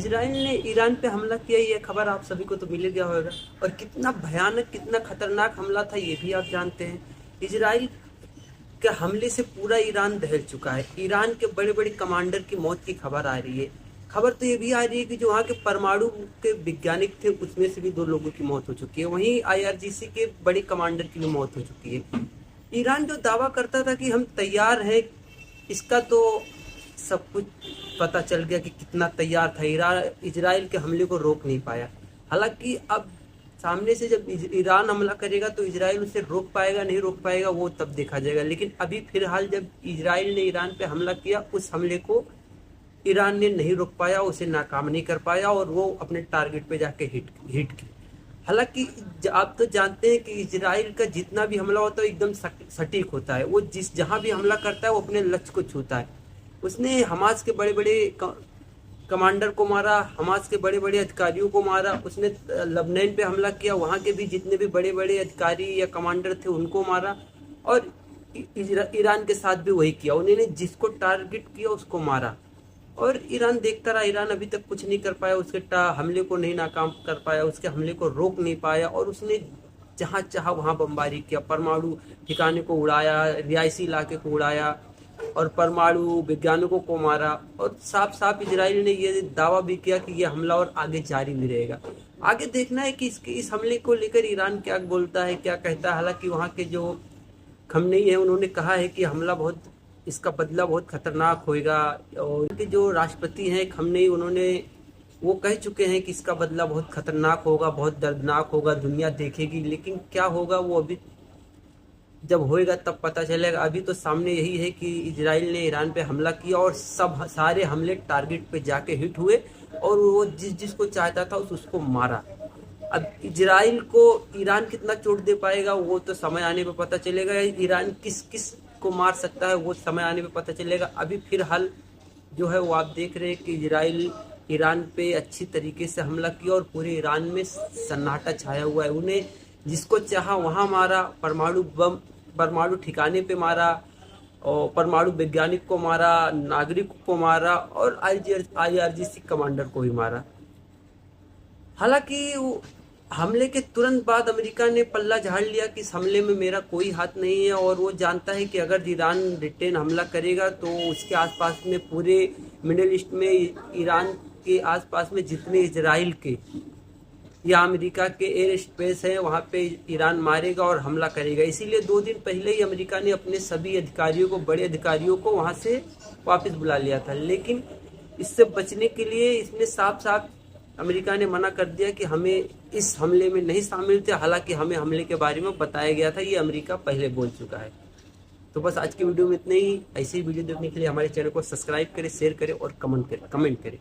Israel ने Iran पे हमला किया, ये खबर आप सभी को तो मिल गया होगा। और कितना भयानक, कितना खतरनाक हमला था ये भी आप जानते हैं। इजराइल के हमले से पूरा ईरान दहल चुका है। ईरान के बड़े बड़े कमांडर की मौत की खबर आ रही है। खबर तो ये भी आ रही है कि जो वहाँ के परमाणु के वैज्ञानिक थे उसमें से भी 2 लोगों की मौत हो चुकी है। वहीं आईआरजीसी के बड़े कमांडर की भी मौत हो चुकी है। ईरान जो दावा करता था कि हम तैयार हैं, इसका तो सब कुछ पता चल गया कि कितना तैयार था। इजराइल के हमले को रोक नहीं पाया। हालांकि अब सामने से जब ईरान हमला करेगा तो इजराइल उसे रोक पाएगा नहीं रोक पाएगा वो तब देखा जाएगा। लेकिन अभी फिलहाल जब इजराइल ने ईरान पे हमला किया, उस हमले को ईरान ने नहीं रोक पाया, उसे नाकाम नहीं कर पाया और वो अपने टारगेट पे जाके हिट की। हालांकि आप तो जानते हैं कि इजराइल का जितना भी हमला होता है एकदम सटीक होता है। वो जहां भी हमला करता है वो अपने लक्ष्य को छूता है। उसने हमास के बड़े बड़े कमांडर को मारा, हमास के बड़े बड़े अधिकारियों को मारा। उसने लबनान पे हमला किया, वहाँ के भी जितने भी बड़े बड़े अधिकारी या कमांडर थे उनको मारा। और ईरान के साथ भी वही किया, उन्होंने जिसको टारगेट किया उसको मारा। और ईरान देखता रहा। ईरान अभी तक कुछ नहीं कर पाया, उसके हमले को नहीं नाकाम कर पाया, उसके हमले को रोक नहीं पाया। और उसने जहाँ चाहा वहाँ बमबारी किया, परमाणु ठिकाने को उड़ाया, रिहायशी इलाके को उड़ाया और परमाणु वैज्ञानिकों को मारा। और साफ साफ इजराइल ने ये दावा भी किया कि ये हमला और आगे जारी भी रहेगा। आगे देखना है कि इस हमले को लेकर ईरान क्या बोलता है, क्या कहता है। हालांकि वहाँ के जो खमनेई है उन्होंने कहा है कि हमला इसका बदला बहुत खतरनाक होगा। और के जो राष्ट्रपति हैं खमनेई, उन्होंने वो कह चुके हैं कि इसका बदला बहुत खतरनाक होगा, बहुत दर्दनाक होगा, दुनिया देखेगी। लेकिन क्या होगा वो अभी जब होएगा तब पता चलेगा। अभी तो सामने यही है कि इजराइल ने ईरान पे हमला किया और सारे हमले टारगेट पे जाके हिट हुए और वो जिसको चाहता था उसको मारा। अब इजराइल को ईरान कितना चोट दे पाएगा वो तो समय आने पे पता चलेगा। ईरान किस को मार सकता है वो समय आने पे पता चलेगा। अभी फिलहाल जो है वो आप देख रहे हैं कि इजराइल ईरान पे अच्छी तरीके से हमला किया और पूरे ईरान में सन्नाटा छाया हुआ है। उन्हें जिसको चाहा वहां मारा, परमाणु ठिकाने पे मारा और परमाणु वैज्ञानिक को मारा, नागरिक को मारा और आईआरजीसी कमांडर को भी मारा। हालांकि हमले के तुरंत बाद अमेरिका ने पल्ला झाड़ लिया कि इस हमले में मेरा कोई हाथ नहीं है। और वो जानता है कि अगर ईरान रिटेन हमला करेगा तो उसके आसपास में पूरे मिडिल ईस्ट में ईरान के आसपास में जितने इजराइल के या अमेरिका के एयर स्पेस है वहाँ पे ईरान मारेगा और हमला करेगा। इसीलिए 2 दिन पहले ही अमेरिका ने अपने सभी अधिकारियों को, बड़े अधिकारियों को वहाँ से वापस बुला लिया था। लेकिन इससे बचने के लिए इसने साफ साफ अमेरिका ने मना कर दिया कि हमें इस हमले में नहीं शामिल थे। हालांकि हमें हमले के बारे में बताया गया था, ये अमेरिका पहले बोल चुका है। तो बस आज की वीडियो में इतना ही। ऐसी वीडियो देखने के लिए हमारे चैनल को सब्सक्राइब करें, शेयर करें और कमेंट करें।